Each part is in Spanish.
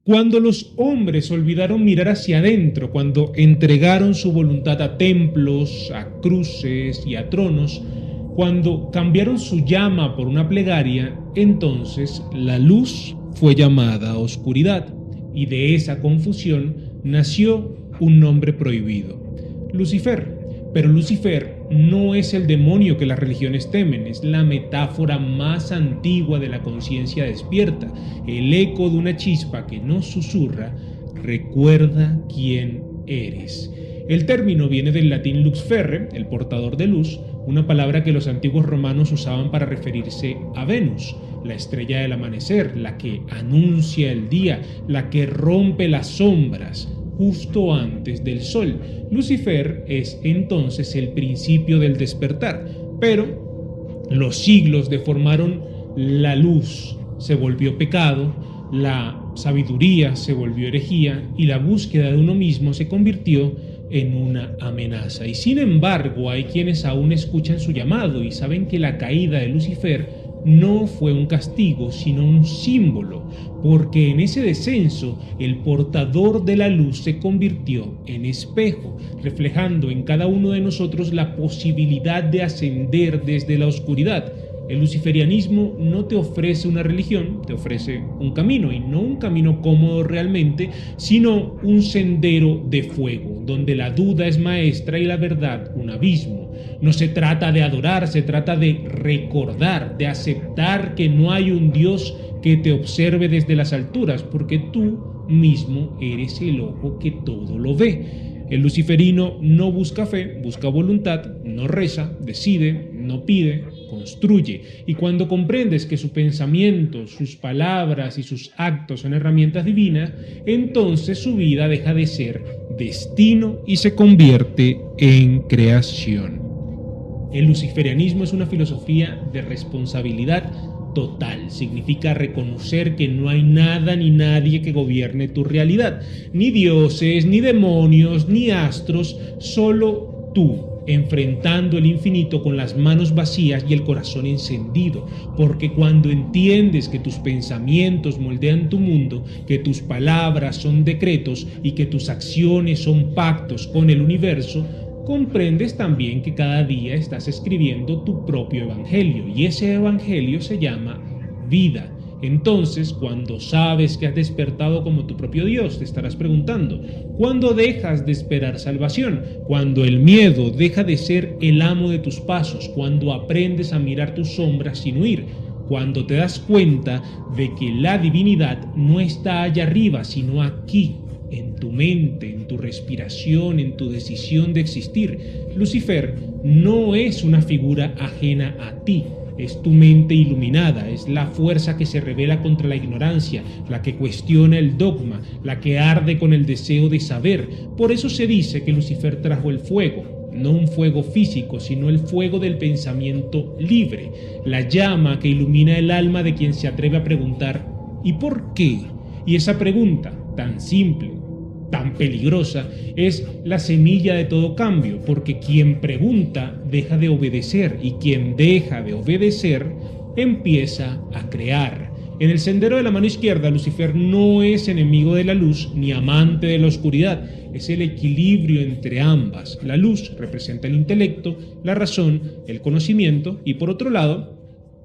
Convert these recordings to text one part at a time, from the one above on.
Cuando los hombres olvidaron mirar hacia adentro, cuando entregaron su voluntad a templos, a cruces y a tronos, cuando cambiaron su llama por una plegaria, entonces la luz fue llamada oscuridad, y de esa confusión nació un nombre prohibido, Lucifer. Pero Lucifer no es el demonio que las religiones temen, es la metáfora más antigua de la conciencia despierta, el eco de una chispa que nos susurra: recuerda quién eres. El término viene del latín lux ferre, el portador de luz, una palabra que los antiguos romanos usaban para referirse a Venus, la estrella del amanecer, la que anuncia el día, la que rompe las sombras justo antes del sol. Lucifer es entonces el principio del despertar, pero los siglos deformaron la luz, se volvió pecado, la sabiduría se volvió herejía y la búsqueda de uno mismo se convirtió en una amenaza. Y sin embargo, hay quienes aún escuchan su llamado y saben que la caída de Lucifer no fue un castigo, sino un símbolo, porque en ese descenso el portador de la luz se convirtió en espejo, reflejando en cada uno de nosotros la posibilidad de ascender desde la oscuridad. El luciferianismo no te ofrece una religión, te ofrece un camino, y no un camino cómodo realmente, sino un sendero de fuego, donde la duda es maestra y la verdad un abismo. No se trata de adorar, se trata de recordar, de aceptar que no hay un Dios que te observe desde las alturas, porque tú mismo eres el ojo que todo lo ve. El luciferino no busca fe, busca voluntad, no reza, decide, no pide, construye. Y cuando comprendes que su pensamiento, sus palabras y sus actos son herramientas divinas, entonces su vida deja de ser destino y se convierte en creación. El luciferianismo es una filosofía de responsabilidad total. Significa reconocer que no hay nada ni nadie que gobierne tu realidad. Ni dioses, ni demonios, ni astros, solo tú, enfrentando el infinito con las manos vacías y el corazón encendido. Porque cuando entiendes que tus pensamientos moldean tu mundo, que tus palabras son decretos y que tus acciones son pactos con el universo, comprendes también que cada día estás escribiendo tu propio evangelio, y ese evangelio se llama vida. Entonces, cuando sabes que has despertado como tu propio Dios, te estarás preguntando: ¿cuándo dejas de esperar salvación? Cuando el miedo deja de ser el amo de tus pasos, cuando aprendes a mirar tus sombras sin huir, cuando te das cuenta de que la divinidad no está allá arriba, sino aquí, en tu mente, en tu respiración, en tu decisión de existir. Lucifer no es una figura ajena a ti, es tu mente iluminada, es la fuerza que se revela contra la ignorancia, la que cuestiona el dogma, la que arde con el deseo de saber. Por eso se dice que Lucifer trajo el fuego, no un fuego físico, sino el fuego del pensamiento libre, la llama que ilumina el alma de quien se atreve a preguntar: ¿y por qué? Y esa pregunta, tan simple, tan peligrosa, es la semilla de todo cambio, porque quien pregunta deja de obedecer, y quien deja de obedecer empieza a crear. En el sendero de la mano izquierda, Lucifer no es enemigo de la luz ni amante de la oscuridad, es el equilibrio entre ambas. La luz representa el intelecto, la razón, el conocimiento, y por otro lado,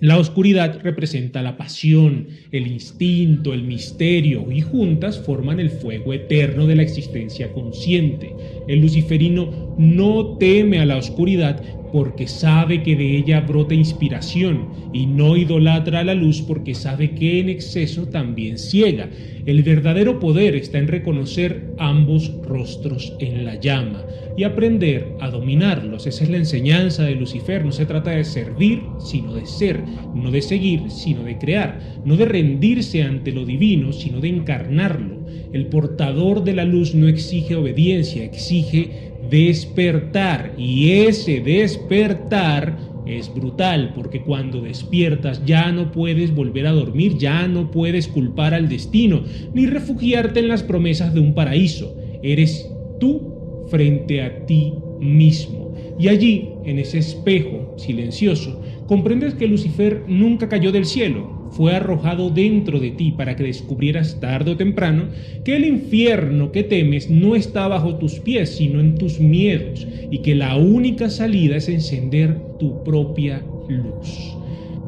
la oscuridad representa la pasión, el instinto, el misterio, y juntas forman el fuego eterno de la existencia consciente. El luciferino no teme a la oscuridad porque sabe que de ella brota inspiración, y no idolatra a la luz porque sabe que en exceso también ciega. El verdadero poder está en reconocer ambos rostros en la llama y aprender a dominarlos. Esa es la enseñanza de Lucifer. No se trata de servir, sino de ser, no de seguir, sino de crear, no de rendirse ante lo divino, sino de encarnarlo. El portador de la luz no exige obediencia, exige despertar, y ese despertar es brutal, porque cuando despiertas ya no puedes volver a dormir, ya no puedes culpar al destino, ni refugiarte en las promesas de un paraíso. Eres tú frente a ti mismo. Y allí, en ese espejo silencioso, comprendes que Lucifer nunca cayó del cielo, fue arrojado dentro de ti para que descubrieras tarde o temprano que el infierno que temes no está bajo tus pies, sino en tus miedos, y que la única salida es encender tu propia luz.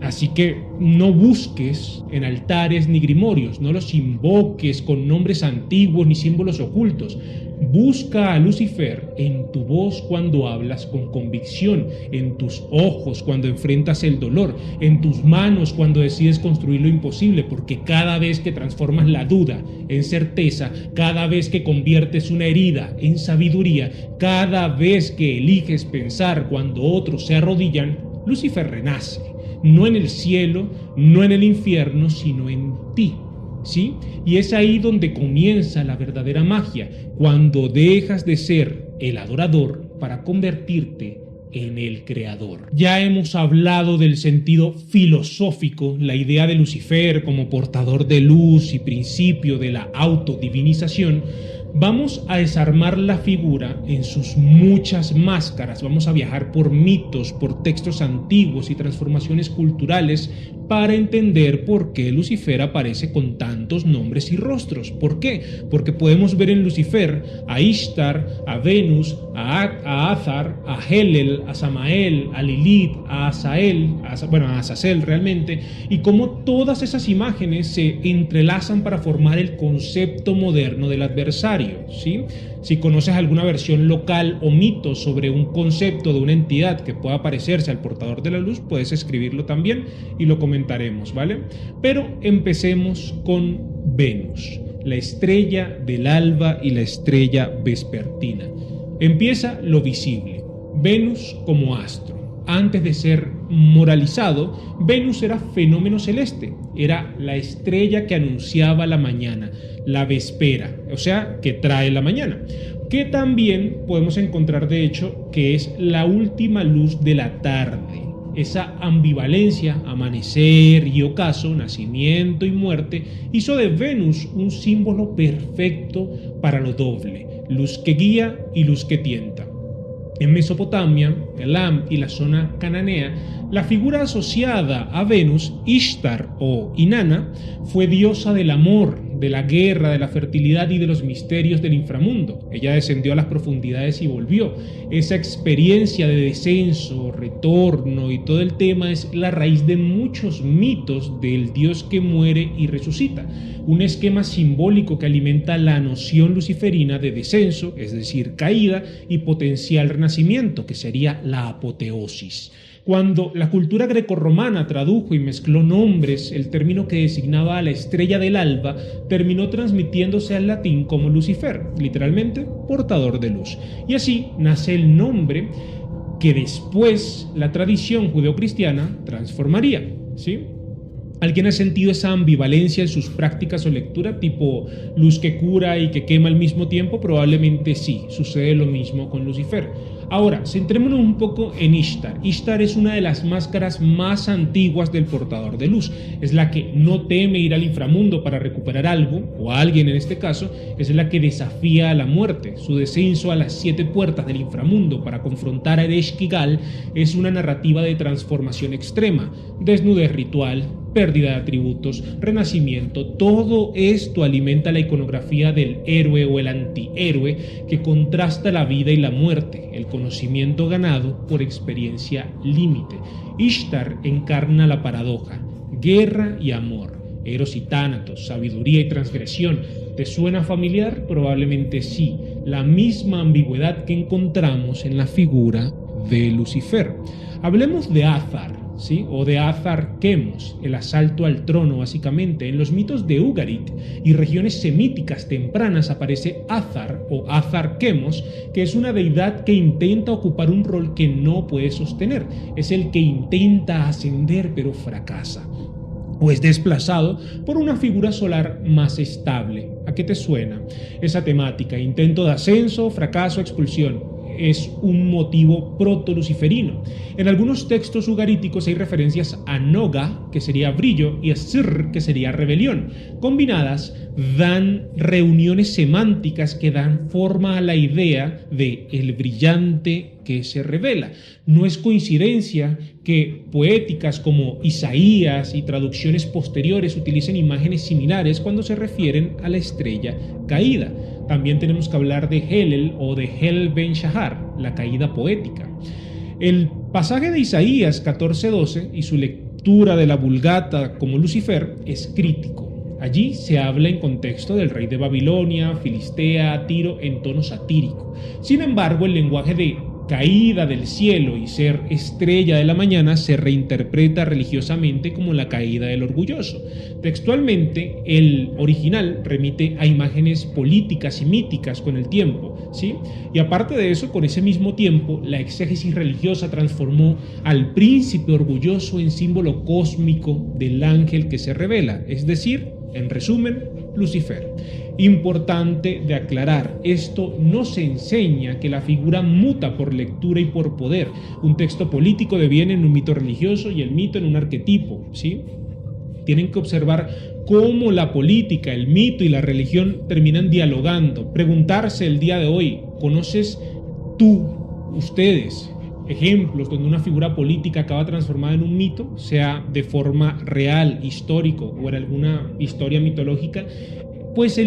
Así que no busques en altares ni grimorios, no los invoques con nombres antiguos ni símbolos ocultos. Busca a Lucifer en tu voz cuando hablas con convicción, en tus ojos cuando enfrentas el dolor, en tus manos cuando decides construir lo imposible, porque cada vez que transformas la duda en certeza, cada vez que conviertes una herida en sabiduría, cada vez que eliges pensar cuando otros se arrodillan, Lucifer renace. No en el cielo, no en el infierno, sino en ti, ¿sí? Y es ahí donde comienza la verdadera magia, cuando dejas de ser el adorador para convertirte en el creador. Ya hemos hablado del sentido filosófico, la idea de Lucifer como portador de luz y principio de la autodivinización. Vamos a desarmar la figura en sus muchas máscaras, vamos a viajar por mitos, por textos antiguos y transformaciones culturales para entender por qué Lucifer aparece con tantos nombres y rostros. ¿Por qué? Porque podemos ver en Lucifer a Ishtar, a Venus, a Athar, a Helel, a Samael, a Lilith, a Azazel, a Azazel realmente, y cómo todas esas imágenes se entrelazan para formar el concepto moderno del adversario, ¿sí? Si conoces alguna versión local o mito sobre un concepto de una entidad que pueda parecerse al portador de la luz, puedes escribirlo también y lo comentaremos, ¿vale? Pero empecemos con Venus, la estrella del alba y la estrella vespertina. Empieza lo visible. Venus como astro. Antes de ser moralizado, Venus era fenómeno celeste, era la estrella que anunciaba la mañana, la vespera, o sea, que trae la mañana, que también podemos encontrar de hecho que es la última luz de la tarde. Esa ambivalencia, amanecer y ocaso, nacimiento y muerte, hizo de Venus un símbolo perfecto para lo doble, luz que guía y luz que tienta. En Mesopotamia, Elam y la zona cananea, la figura asociada a Venus, Ishtar o Inanna, fue diosa del amor, de la guerra, de la fertilidad y de los misterios del inframundo. Ella descendió a las profundidades y volvió. Esa experiencia de descenso, retorno y todo el tema es la raíz de muchos mitos del Dios que muere y resucita. Un esquema simbólico que alimenta la noción luciferina de descenso, es decir, caída, y potencial renacimiento, que sería la apoteosis. Cuando la cultura grecorromana tradujo y mezcló nombres, el término que designaba a la estrella del alba terminó transmitiéndose al latín como Lucifer, literalmente portador de luz. Y así nace el nombre que después la tradición judeocristiana transformaría, ¿sí? ¿Alguien ha sentido esa ambivalencia en sus prácticas o lectura, tipo luz que cura y que quema al mismo tiempo? Probablemente sí, sucede lo mismo con Lucifer. Ahora, centrémonos un poco en Ishtar. Ishtar es una de las máscaras más antiguas del portador de luz. Es la que no teme ir al inframundo para recuperar algo, o a alguien en este caso, es la que desafía a la muerte. Su descenso a las 7 puertas del inframundo para confrontar a Ereshkigal es una narrativa de transformación extrema, desnudez ritual, pérdida de atributos, renacimiento. Todo esto alimenta la iconografía del héroe o el antihéroe que contrasta la vida y la muerte, el conocimiento ganado por experiencia límite. Ishtar encarna la paradoja, guerra y amor, Eros y Tánatos, sabiduría y transgresión. ¿Te suena familiar? Probablemente sí, la misma ambigüedad que encontramos en la figura de Lucifer. Hablemos de Athar, ¿sí? O de Azar Quemos, el asalto al trono básicamente. En los mitos de Ugarit y regiones semíticas tempranas aparece Azar o Azar Quemos, que es una deidad que intenta ocupar un rol que no puede sostener. Es el que intenta ascender pero fracasa, o es desplazado por una figura solar más estable. ¿A qué te suena esa temática? Intento de ascenso, fracaso, expulsión. es un motivo proto-luciferino. En algunos textos ugaríticos hay referencias a Noga, que sería brillo, y a Sir, que sería rebelión. Combinadas dan reuniones semánticas que dan forma a la idea de el brillante que se revela. No es coincidencia que poéticas como Isaías y traducciones posteriores utilicen imágenes similares cuando se refieren a la estrella caída. También tenemos que hablar de Helel o de Hel Ben Shahar, la caída poética. El pasaje de Isaías 14:12 y su lectura de la Vulgata como Lucifer es crítico. Allí se habla en contexto del rey de Babilonia, Filistea, Tiro, en tono satírico. Sin embargo, el lenguaje de caída del cielo y ser estrella de la mañana se reinterpreta religiosamente como la caída del orgulloso. Textualmente, el original remite a imágenes políticas y míticas con el tiempo, ¿sí? Y aparte de eso, con ese mismo tiempo, la exégesis religiosa transformó al príncipe orgulloso en símbolo cósmico del ángel que se revela, es decir, en resumen, Lucifer. Importante de aclarar, esto no se enseña que la figura muta por lectura y por poder. Un texto político deviene en un mito religioso y el mito en un arquetipo, ¿sí? Tienen que observar cómo la política, el mito y la religión terminan dialogando. Preguntarse el día de hoy, ¿conoces tú, ustedes, ejemplos donde una figura política acaba transformada en un mito, sea de forma real, histórico o en alguna historia mitológica? Pues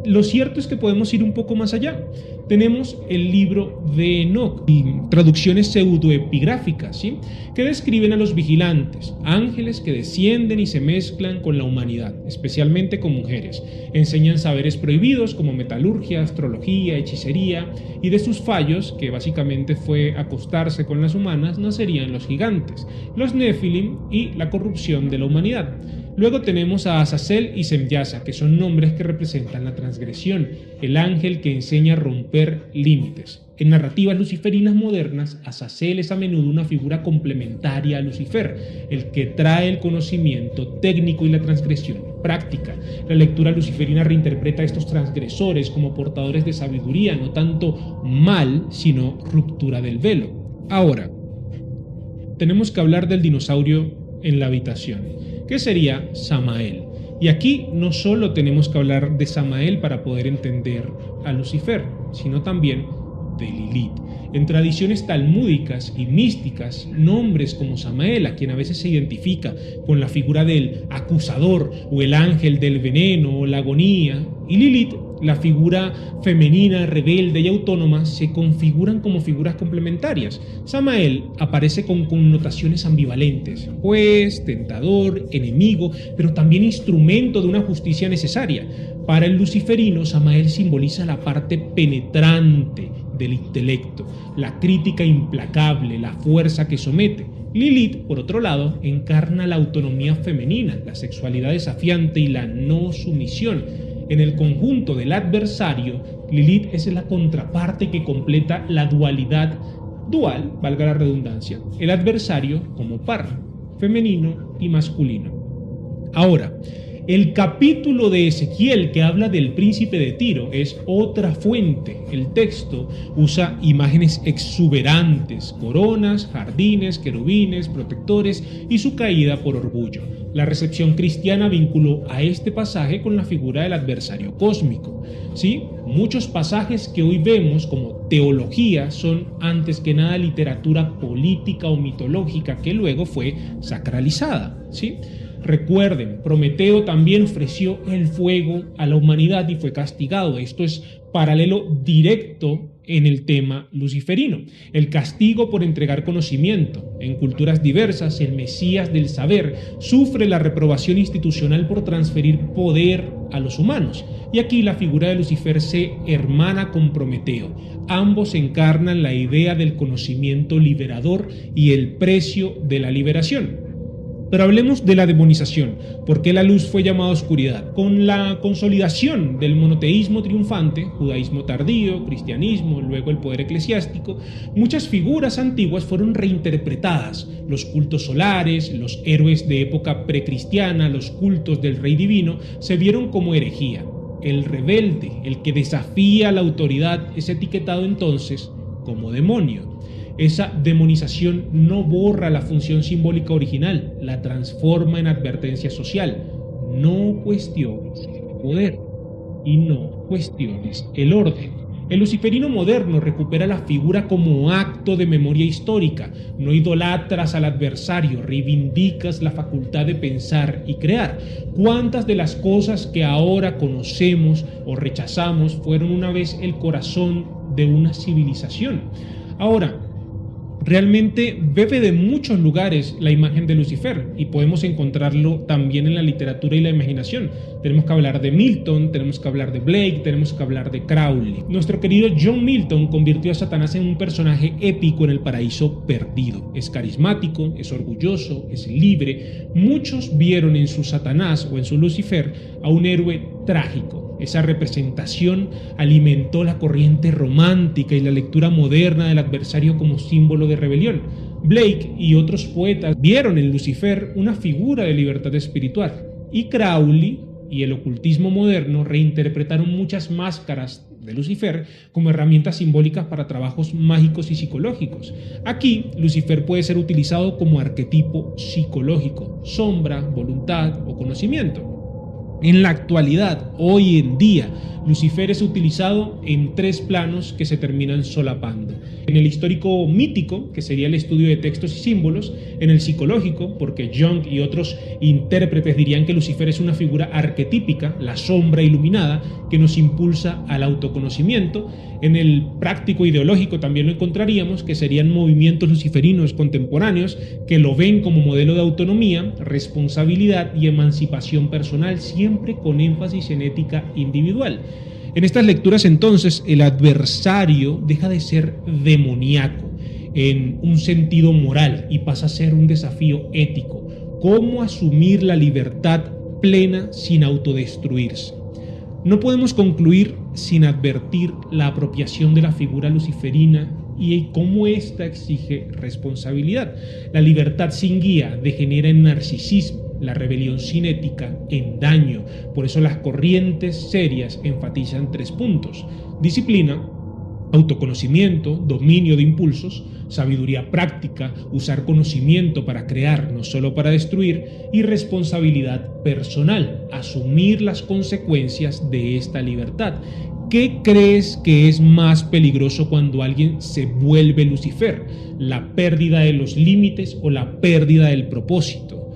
lo cierto es que podemos ir un poco más allá. Tenemos el libro de Enoc, traducciones pseudoepigráficas, ¿sí?, que describen a los vigilantes, ángeles que descienden y se mezclan con la humanidad, especialmente con mujeres. Enseñan saberes prohibidos como metalurgia, astrología, hechicería, y de sus fallos, que básicamente fue acostarse con las humanas, nacerían los gigantes, los Nephilim y la corrupción de la humanidad. Luego tenemos a Azazel y Semyasa, que son nombres que representan la transgresión, el ángel que enseña a romper límites. En narrativas luciferinas modernas, Azazel es a menudo una figura complementaria a Lucifer, el que trae el conocimiento técnico y la transgresión práctica. La lectura luciferina reinterpreta a estos transgresores como portadores de sabiduría, no tanto mal, sino ruptura del velo. Ahora, tenemos que hablar del dinosaurio en la habitación, que sería Samael. Y aquí no solo tenemos que hablar de Samael para poder entender a Lucifer, sino también de Lilith. En tradiciones talmúdicas y místicas, nombres como Samael, a quien a veces se identifica con la figura del acusador o el ángel del veneno o la agonía, y Lilith, la figura femenina, rebelde y autónoma, se configuran como figuras complementarias. Samael aparece con connotaciones ambivalentes: juez, tentador, enemigo, pero también instrumento de una justicia necesaria. Para el luciferino, Samael simboliza la parte penetrante del intelecto, la crítica implacable, la fuerza que somete. Lilith, por otro lado, encarna la autonomía femenina, la sexualidad desafiante y la no sumisión. En el conjunto del adversario, Lilith es la contraparte que completa la dualidad dual, valga la redundancia, el adversario como par, femenino y masculino. Ahora, el capítulo de Ezequiel que habla del príncipe de Tiro es otra fuente. El texto usa imágenes exuberantes, coronas, jardines, querubines, protectores y su caída por orgullo. La recepción cristiana vinculó a este pasaje con la figura del adversario cósmico. ¿Sí? Muchos pasajes que hoy vemos como teología son antes que nada literatura política o mitológica que luego fue sacralizada. ¿Sí? Recuerden, Prometeo también ofreció el fuego a la humanidad y fue castigado. Esto es paralelo directo en el tema luciferino. El castigo por entregar conocimiento. En culturas diversas, el Mesías del saber sufre la reprobación institucional por transferir poder a los humanos. Y aquí la figura de Lucifer se hermana con Prometeo. Ambos encarnan la idea del conocimiento liberador y el precio de la liberación. Pero hablemos de la demonización. ¿Por qué la luz fue llamada oscuridad? Con la consolidación del monoteísmo triunfante, judaísmo tardío, cristianismo, luego el poder eclesiástico, muchas figuras antiguas fueron reinterpretadas. Los cultos solares, los héroes de época precristiana, los cultos del rey divino, se vieron como herejía. El rebelde, el que desafía la autoridad, es etiquetado entonces como demonio. Esa demonización no borra la función simbólica original, la transforma en advertencia social. No cuestiones el poder y no cuestiones el orden. El luciferino moderno recupera la figura como acto de memoria histórica. No idolatras al adversario, reivindicas la facultad de pensar y crear. ¿Cuántas de las cosas que ahora conocemos o rechazamos fueron una vez el corazón de una civilización? Ahora, realmente bebe de muchos lugares la imagen de Lucifer y podemos encontrarlo también en la literatura y la imaginación. Tenemos que hablar de Milton, tenemos que hablar de Blake, tenemos que hablar de Crowley. Nuestro querido John Milton convirtió a Satanás en un personaje épico en el paraíso perdido. Es carismático, es orgulloso, es libre. Muchos vieron en su Satanás o en su Lucifer a un héroe trágico. Esa representación alimentó la corriente romántica y la lectura moderna del adversario como símbolo de rebelión. Blake y otros poetas vieron en Lucifer una figura de libertad espiritual, y Crowley y el ocultismo moderno reinterpretaron muchas máscaras de Lucifer como herramientas simbólicas para trabajos mágicos y psicológicos. Aquí, Lucifer puede ser utilizado como arquetipo psicológico, sombra, voluntad o conocimiento. En la actualidad, hoy en día, Lucifer es utilizado en tres planos que se terminan solapando. En el histórico mítico, que sería el estudio de textos y símbolos; en el psicológico, porque Jung y otros intérpretes dirían que Lucifer es una figura arquetípica, la sombra iluminada, que nos impulsa al autoconocimiento. En el práctico ideológico también lo encontraríamos, que serían movimientos luciferinos contemporáneos que lo ven como modelo de autonomía, responsabilidad y emancipación personal, siempre con énfasis en ética individual. En estas lecturas, entonces, el adversario deja de ser demoníaco en un sentido moral y pasa a ser un desafío ético. ¿Cómo asumir la libertad plena sin autodestruirse? No podemos concluir sin advertir la apropiación de la figura luciferina y cómo ésta exige responsabilidad. La libertad sin guía degenera en narcisismo, la rebelión sin ética en daño. Por eso las corrientes serias enfatizan 3 puntos: disciplina, autoconocimiento, dominio de impulsos, sabiduría práctica, usar conocimiento para crear, no solo para destruir, y responsabilidad personal, asumir las consecuencias de esta libertad. ¿Qué crees que es más peligroso cuando alguien se vuelve Lucifer? ¿La pérdida de los límites o la pérdida del propósito?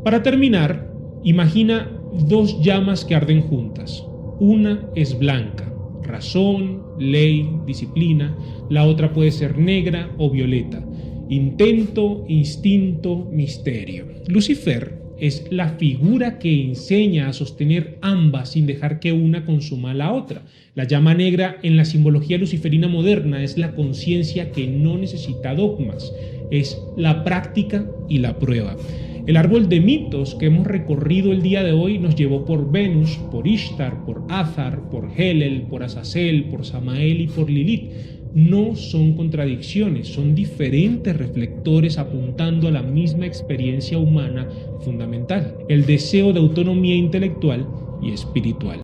Para terminar, imagina 2 llamas que arden juntas. Una es blanca, razón, ley, disciplina. La otra puede ser negra o violeta, intento, instinto, misterio. Lucifer es la figura que enseña a sostener ambas sin dejar que una consuma la otra. La llama negra en la simbología luciferina moderna es la conciencia que no necesita dogmas, es la práctica y la prueba. El árbol de mitos que hemos recorrido el día de hoy nos llevó por Venus, por Ishtar, por Athar, por Helel, por Azazel, por Samael y por Lilith. No son contradicciones, son diferentes reflectores apuntando a la misma experiencia humana fundamental: el deseo de autonomía intelectual y espiritual.